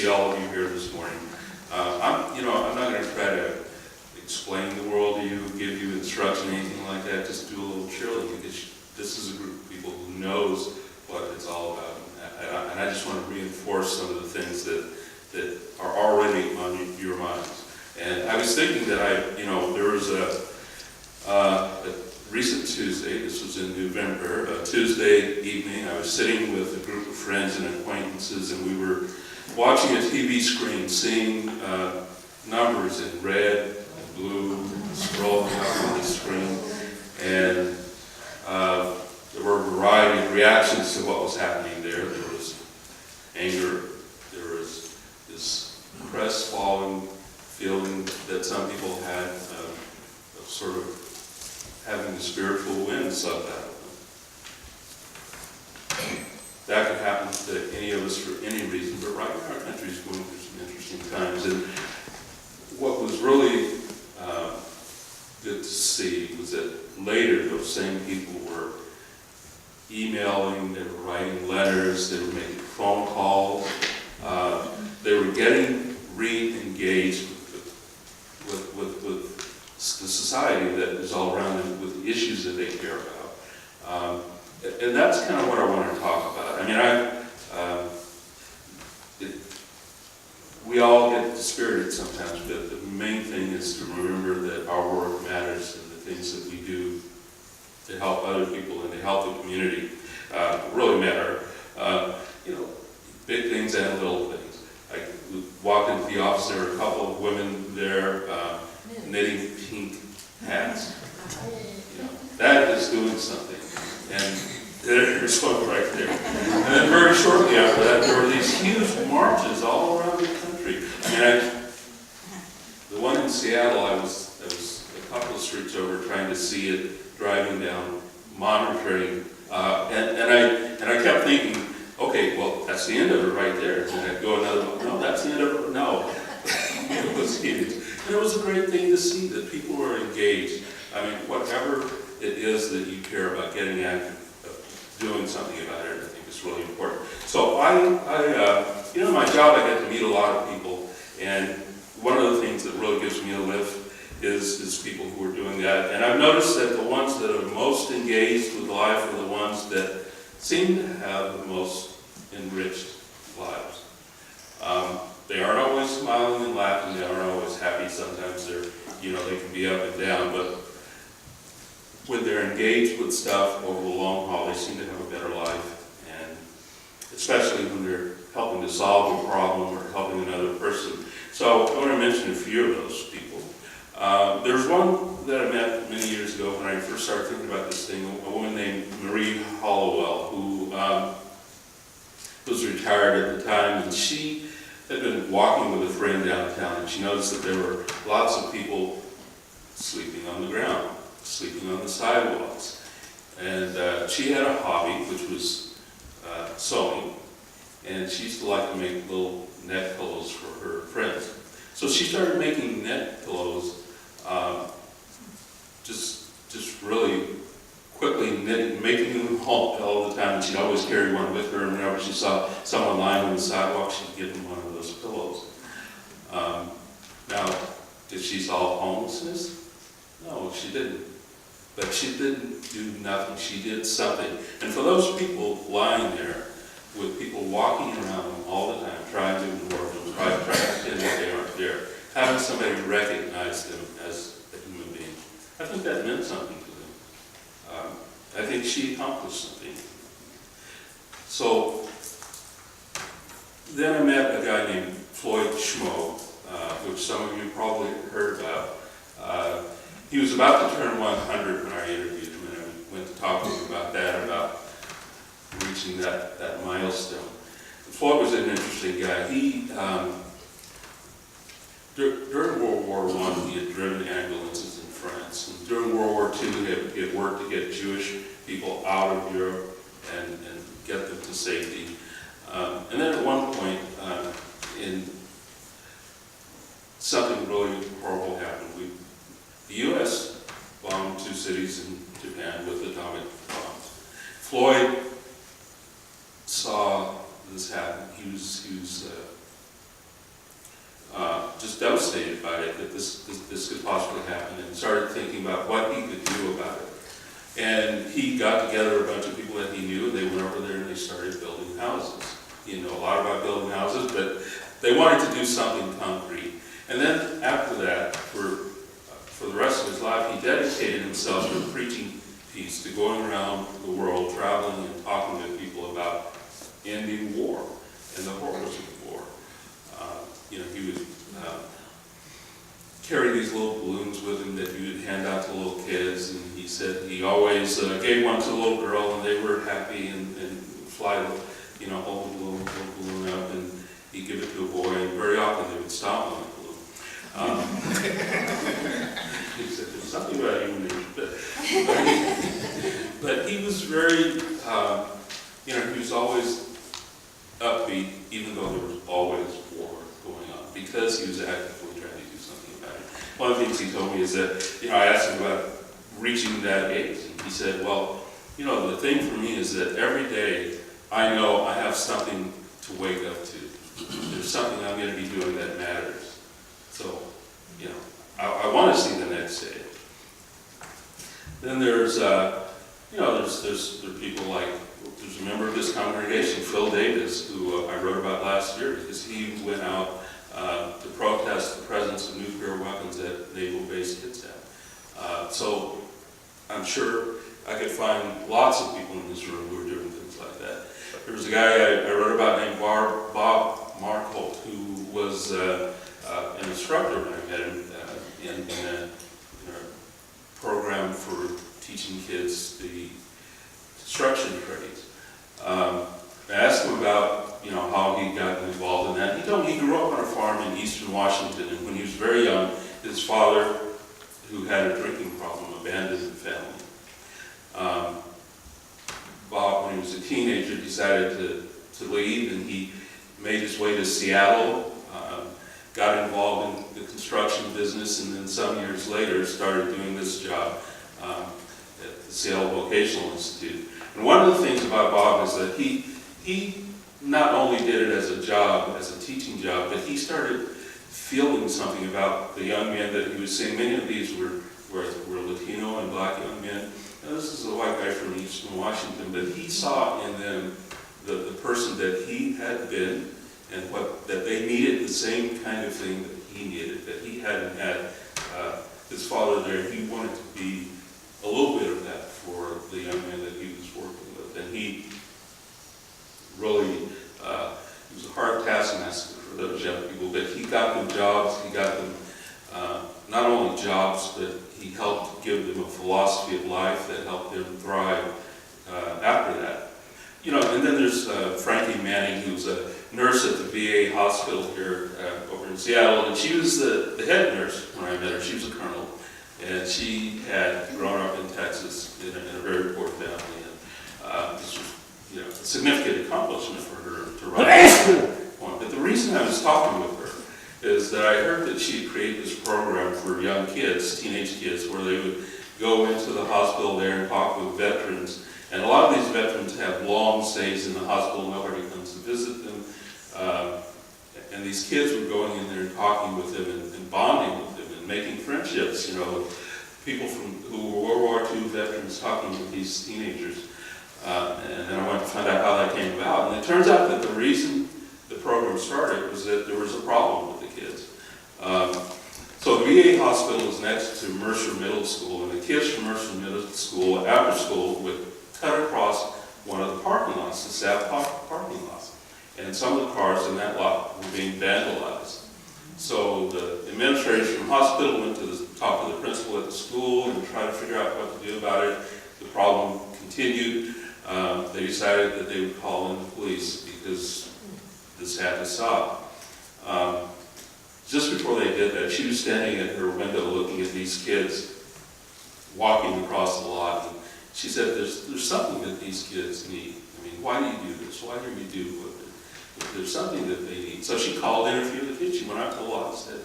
see all of you here this morning. I'm not going to try to explain the world to you, give you instruction, anything like that. Just do a little cheerleading, because this is a group of people who knows what it's all about. And I just want to reinforce some of the things that are already on your minds. And I was thinking that there was a recent Tuesday, this was in November, a Tuesday evening, I was sitting with a group of friends and acquaintances, and we were watching a TV screen, seeing numbers in red and blue scrolling up on the screen, and there were a variety of reactions to what was happening there. There was anger, there was this crestfallen feeling that some people had of sort of having the spiritual wind sucked out of them. That could happen to any of us for any reason, but right now our country is going through some interesting times. And what was really good to see was that later those same people were emailing, they were writing letters, they were making phone calls, they were getting re-engaged with the society that is all around them, with the issues that they care about. And that's kind of what I want to talk about. I mean, we all get dispirited sometimes, but the main thing is to remember that our work matters, and the things that we do to help other people and to help the community really matter. Big things and little things. I walked into the office, there were a couple of women there knitting pink hats. That is doing something. And there's one right there. And then very shortly after that, there were these huge marches all around the country. I mean, the one in Seattle, I was a couple of streets over trying to see it, driving down, monitoring, and I kept thinking, okay, well, that's the end of it right there. And I'd go another one, no, that's the end of it, no. It was huge. And it was a great thing to see that people were engaged. I mean, whatever it is that you care about, getting active, doing something about it, I think is really important. So in my job, I get to meet a lot of people, and one of the things that really gives me a lift is people who are doing that. And I've noticed that the ones that are most engaged with life are the ones that seem to have the most enriched lives. They aren't always smiling and laughing, they aren't always happy. Sometimes they can be up and down, but when they're engaged with stuff over the long haul, they seem to have a better life, and especially when they're helping to solve a problem or helping another person. So I want to mention a few of those people. There's one that I met many years ago when I first started thinking about this thing, a woman named Marie Hollowell, who was retired at the time, and she had been walking with a friend downtown, and she noticed that there were lots of people sleeping on the ground, sleeping on the sidewalks. And she had a hobby, which was sewing, and she used to like to make little neck pillows for her friends. So she started making neck pillows, just really quickly knitting, making them all the time, and she'd always carry one with her, and whenever she saw someone lying on the sidewalk, she'd give them one of those pillows. Now, did she solve homelessness? No, she didn't. But she didn't do nothing. She did something. And for those people lying there, with people walking around them all the time, trying to ignore them, trying to pretend that they aren't there, having somebody recognize them as a human being, I think that meant something to them. I think she accomplished something. So then I met a guy named Floyd Schmo, which some of you probably heard about. He was about to turn 100 when I interviewed him, and I went to talk to him about that, about reaching that milestone. Floyd was an interesting guy. He, during World War I, he had driven ambulances in France. And during World War II, he had worked to get Jewish people out of Europe and get them to safety. And then at one point, something really horrible happened. The U.S. bombed 2 cities in Japan with atomic bombs. Floyd saw this happen. He was just devastated by it, that this could possibly happen, and started thinking about what he could do about it. And he got together a bunch of people that he knew, and they went over there and they started building houses. He knew a lot about building houses, but they wanted to do something concrete. And then after that, for the rest of his life, he dedicated himself to a preaching piece, to going around the world, traveling and talking to people about ending war and the horrors of war. He would carry these little balloons with him that he would hand out to little kids, and he said he always gave one to a little girl, and they were happy, and fly, hold the little balloon up, and he'd give it to a boy, and very often they would stop on the balloon. He said, there's something about human nature, but he was very, he was always upbeat, even though there was always war going on, because he was actively trying to do something about it. One of the things he told me is that, I asked him about reaching that age, and he said, well, the thing for me is that every day I know I have something to wake up to. There's something I'm going to be doing that matters. So, I want to see the next day. Then there's people like, there's a member of this congregation, Phil Davis, who I wrote about last year, because he went out to protest the presence of nuclear weapons at naval-based Kitsap. So I'm sure I could find lots of people in this room who are doing things like that. There was a guy I wrote about named Bob Markholt, who was an instructor when I met him in a program for teaching kids the construction trades. I asked him about how he got involved in that. He told me he grew up on a farm in eastern Washington, and when he was very young, his father, who had a drinking problem, abandoned the family. Bob, when he was a teenager, decided to leave, and he made his way to Seattle, got involved in the construction business, and then some years later started doing this job at the Seattle Vocational Institute. And one of the things about Bob is that he not only did it as a job, as a teaching job, but he started feeling something about the young men that he was seeing. Many of these were Latino and black young men. Now, this is a white guy from eastern Washington, but he saw in them the person that he had been, and that they needed the same kind of thing that he needed, that he hadn't had his father there. He wanted to be a little bit of that for the young men that he was working with. And he really, he was a hard taskmaster for those young people, but he got them jobs. He got them not only jobs, but he helped give them a philosophy of life that helped them thrive after that. And then there's Frankie Manning, who's a nurse at the VA hospital here over in Seattle, and she was the head nurse when I met her. She was a colonel, and she had grown up in Texas in a very poor family, and this was, a significant accomplishment for her to rise to that point. But the reason I was talking with her is that I heard that she had created this program for young kids, teenage kids, where they would go into the hospital there and talk with veterans. And a lot of these veterans have long stays in the hospital. Nobody comes to visit them. And these kids were going in there and talking with them and bonding with them and making friendships, people who were World War II veterans talking with these teenagers. And then I went to find out how that came about. And it turns out that the reason the program started was that there was a problem with the kids. So the VA hospital is next to Mercer Middle School, and the kids from Mercer Middle School, after school, would cut across one of the parking lots, the staff parking lots. And some of the cars in that lot were being vandalized. So the administrators from the hospital went to the talk to the principal at the school and tried to figure out what to do about it. The problem continued. They decided that they would call in the police because this had to stop. Just before they did that, she was standing at her window looking at these kids walking across the lot. And she said, there's something that these kids need. I mean, why do you do this? Why do you do what? There's something that they need. So she called in a few of the kids. She went out to the lot and said,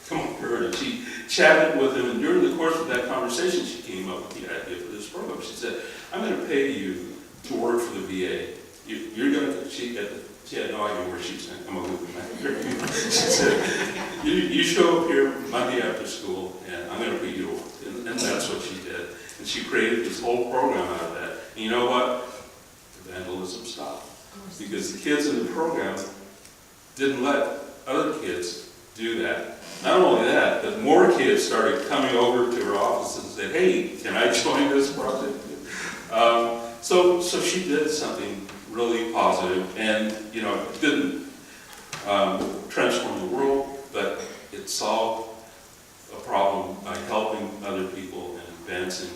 come over. And she chatted with them. And during the course of that conversation, she came up with the idea for this program. She said, I'm going to pay you to work for the VA. You're going to, she had no idea where she was going to come up with the She said, you you show up here Monday after school, and I'm going to put you to work. And that's what she did. And she created this whole program out of that. And you know what? Vandalism stopped. Because the kids in the program didn't let other kids do that. Not only that, but more kids started coming over to her office and said, hey, can I join this project? So she did something really positive, and it didn't transform the world, but it solved a problem by helping other people and advancing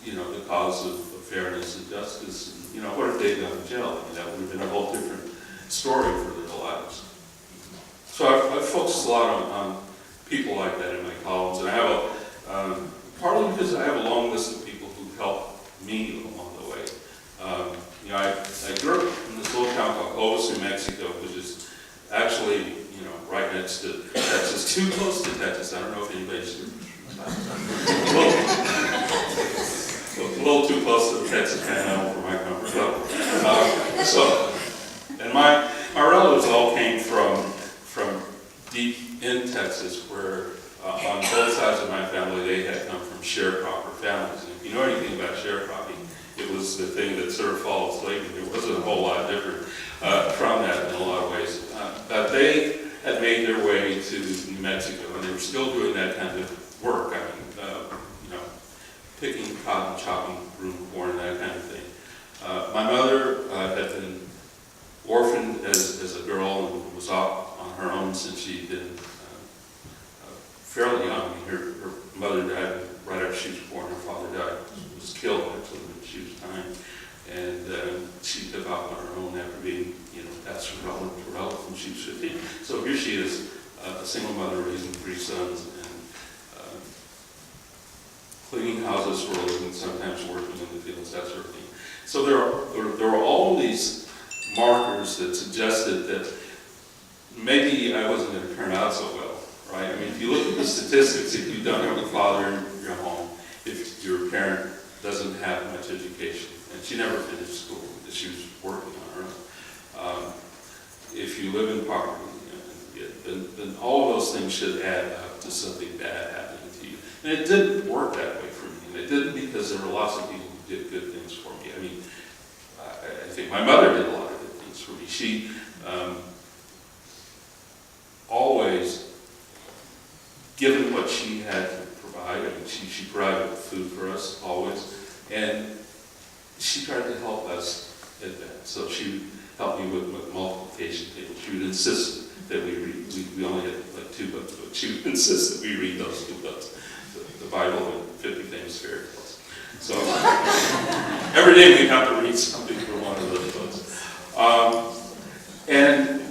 the cause of fairness and justice. And, what if they'd gone to jail? That would have been a whole different story for their lives. So I've focused a lot on people like that in my columns, and I have partly because I have a long list of people who helped me along the way. I grew up in this little town called Clovis, New Mexico, which is actually, right next to Texas, too close to Texas. I don't know if anybody's a little too close to the Texas Panhandle for my comfort level. And my relatives all came from deep in Texas, where on both sides of my family, they had come from sharecropper families. And if you know anything about sharecropping, it was the thing that sort of followed slavery. It wasn't a whole lot different from that in a lot of ways. But they had made their way to New Mexico, and they were still doing that kind of work. I mean, picking cotton, chopping broom corn, that kind of thing. My mother had been orphaned as a girl and was off on her own since she'd been fairly young. I mean, her mother died right after she was born. Her father died, was killed actually when she was 9. And she took off on her own after being, passed from relative to relative when she was 15. So here she is, a single mother raising 3 sons, and cleaning houses for a living, sometimes working in the fields, that sort of thing. So there were all these markers that suggested that maybe I wasn't going to turn out so well, right? I mean, if you look at the statistics, if you don't have a father in your home, if your parent doesn't have much education, and she never finished school, she was working on her own. If you live in poverty, then all of those things should add up to something bad happening to you. And it didn't work that way for me. And it didn't because there were lots of people who did good things for me. I mean, I think my mother did a lot of good things for me. She always, given what she had to provide, I mean, she provided food for us always, and she tried to help us advance. So she would help me with multiplication tables. She would insist that we read. We only had like 2 books, but she would insist that we read those 2 books, the Bible and 50 Famous Fairy Tales. So every day we have to read something from one of those books. And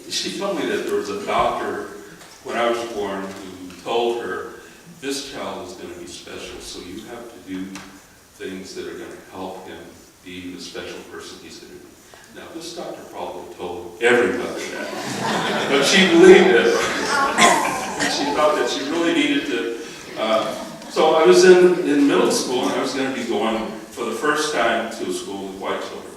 she told me that there was a doctor when I was born who told her, this child is going to be special, so you have to do things that are going to help him be the special person he's going to be. Now, this doctor probably told everybody that, but she believed it. She thought that she really needed to. So I was in middle school, and I was going to be going for the first time to a school with white children.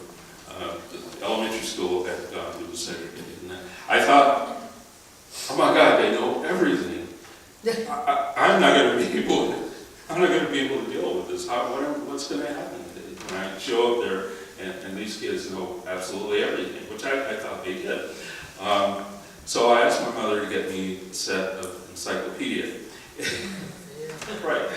The elementary school had gone through the segregated. And I thought, oh my God, they know everything. I'm not going to be able to deal with this. What's going to happen when I show up there? And these kids know absolutely everything, which I thought they did. So I asked my mother to get me a set of encyclopedia. Right.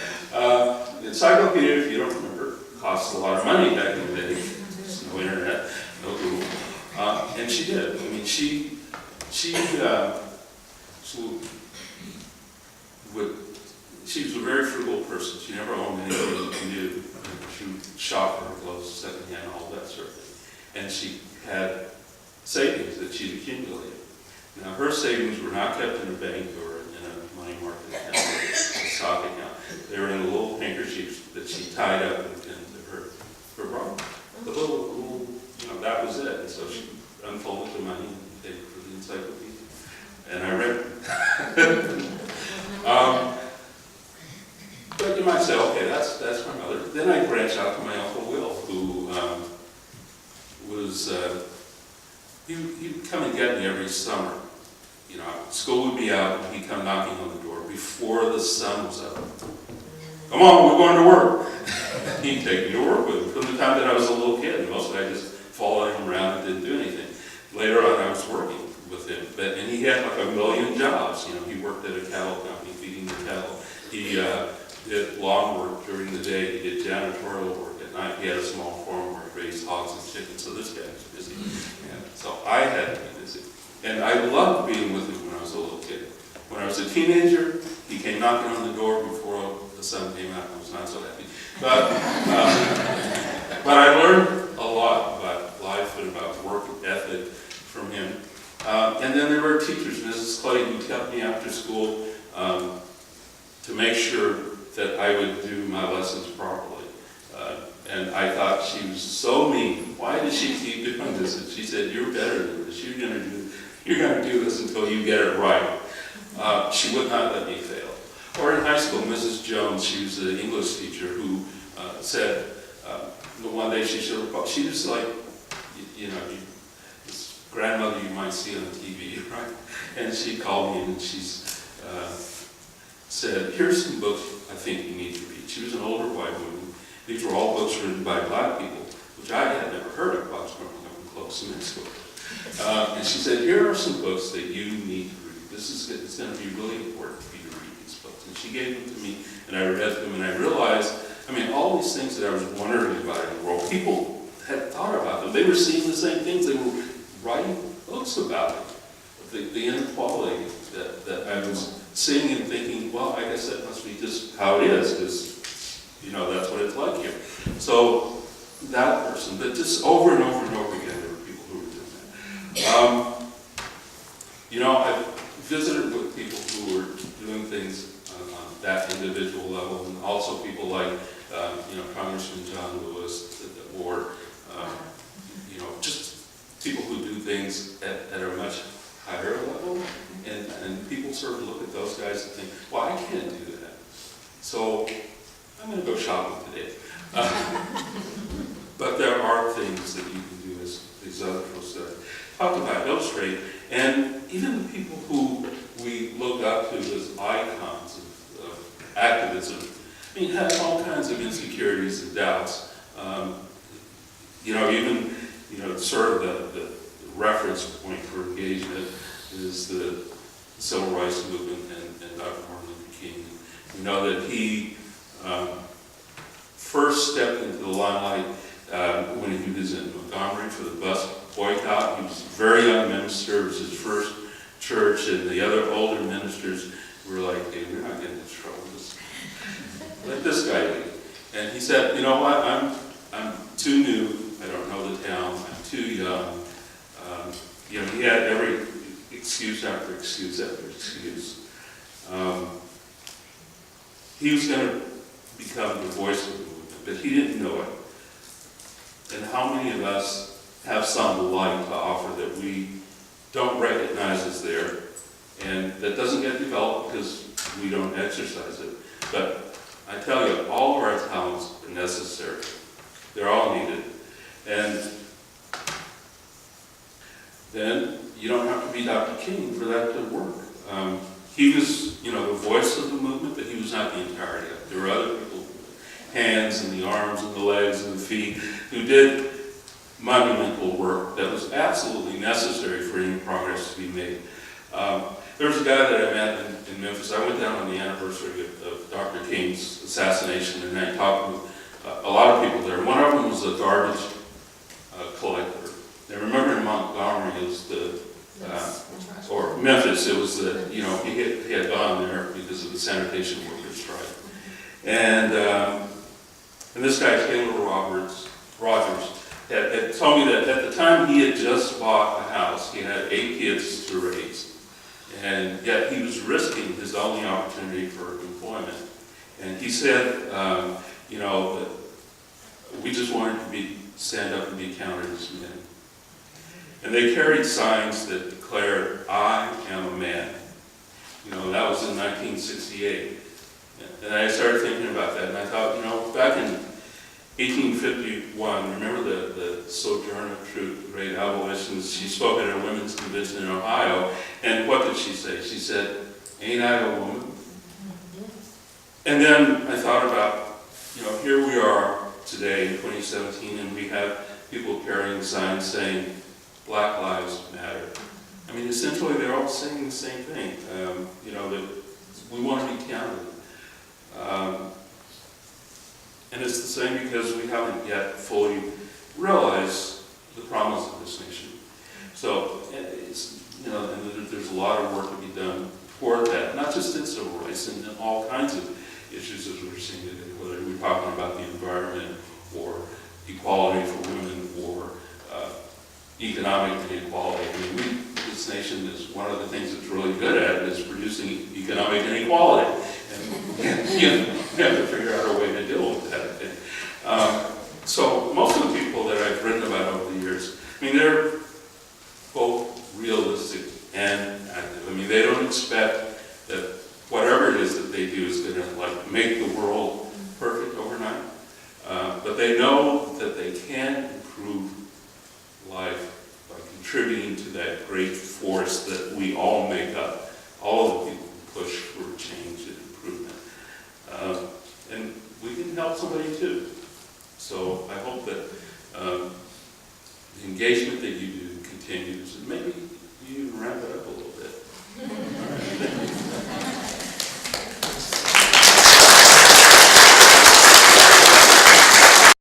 Encyclopedia, if you don't remember, costs a lot of money back in the day. There's no internet, no Google. And she did. I mean, she was a very frugal person. She never owned anything new. She would shop for her clothes secondhand, all that sort of thing. And she had savings that she'd accumulated. Now, her savings were not kept in a bank or in a money market account or a stock account. They were in a little handkerchief that she tied up into her bra. The little, that was it. And so she unfolded the money and paid for the encyclopedia. And I read it. But you might say, okay, that's my mother. Then I branch out to my Uncle Will, who was, he would come and get me every summer. school would be out, and he'd come knocking on the door before the sun was up. Come on, we're going to work. He'd take me to work with him from the time that I was a little kid. Mostly I just followed him around and didn't do anything. Later on, I was working with him, and he had like a million jobs. You know, he worked at a cattle company feeding the cattle. He did lawn work during the day. He did janitorial work at night. He had a small farm where he raised hogs and chickens. So this guy was busy. And so I had to be busy. And I loved being with him when I was a little kid. When I was a teenager, he came knocking on the door before the sun came out. I was not so happy. But I learned a lot about life and about work ethic from him. And then there were teachers, Mrs. Clay, who kept me after school to make sure that I would do my lessons properly. And I thought she was so mean. Why did she keep doing this? And she said, "You're better than this. You're going to do this until you get it right." She would not let me fail. Or in high school, Mrs. Jones, she was an English teacher who said one day she was like, this grandmother you might see on TV, right? And she called me and she said, "Here's some books I think you need to read." She was an older white woman. These were all books written by black people, which I had never heard of. I was growing up in close cement school. And she said, "Here are some books that you need to read. It's going to be really important for you to read these books." And she gave them to me, and I read them, and I realized, all these things that I was wondering about in the world, people had thought about them. They were seeing the same things. They were writing books about it. The inequality that I was seeing and thinking, well, I guess that must be just how it is, because, that's what it's like here. So that person, but just over and over and over again, there were people who were doing that. I visited with people who were doing things on that individual level, and also people like, Congressman John Lewis, or, just people who do things at a much higher level, and people sort of look at those guys and think, well, I can't do that. So I'm going to go shopping today. But there are things that you can do, as these other folks that I talked about illustrate, and even the people who we look up to as icons of activism, have all kinds of insecurities and doubts. Sort of the reference point for engagement is the Civil Rights Movement and Dr. Martin Luther King. We know that he first stepped into the limelight when he was in Montgomery for the bus boycott. He was a very young minister. It was his first church, and the other older ministers were like, "Hey, we're not getting into trouble. Just let this guy lead." And he said, "You know what? I'm too new. I don't know the town. I'm too young." He had every excuse after excuse after excuse. He was going to become the voice of the movement, but he didn't know it. And how many of us have some light to offer that we don't recognize is there, and that doesn't get developed because we don't exercise it? But I tell you, all of our talents are necessary. They're all needed. And then you don't have to be Dr. King for that to work. He was, the voice of the movement, but he was not the entirety of it. There were other people, hands and the arms and the legs and the feet, who did monumental work that was absolutely necessary for any progress to be made. There was a guy that I met in Memphis. I went down on the anniversary of Dr. King's assassination, and I talked with a lot of people there. One of them was a garbage collector. And remember in Montgomery, it was or Memphis, it was he had gone there because of the sanitation workers' strike. And this guy, Taylor Rogers, had told me that at the time he had just bought a house. He had 8 kids to raise. And yet he was risking his only opportunity for employment. And he said, that we just wanted to stand up and be counted as men. And they carried signs that declared, "I am a man." That was in 1968. And I started thinking about that, and I thought, back in 1851, remember the Sojourner Truth, the great abolitionist? She spoke at a women's convention in Ohio, and what did did she say? She said, "Ain't I a woman?" And then I thought about, here we are today in 2017, and we have people carrying signs saying, "Black Lives Matter." I mean, essentially, they're all saying the same thing, that we want to be counted. And it's the same because we haven't yet fully realized the promise of this nation. So, and there's a lot of work to be done toward that, not just in civil rights, and in all kinds of issues as we're seeing today, whether we're talking about the environment, or equality for women, or economic inequality. I mean, this nation is one of the things it's really good at is producing economic inequality. And we have to figure out a way to deal with that. So most of the people that I've written about over the years, I mean, they're both realistic and active. I mean, they don't expect that whatever it is that they do is going to make the world perfect overnight. But they know that they can improve life by contributing to that great force that we all make up. All of the people who push for change and improvement. And we can help somebody too. So I hope that the engagement that you do continues.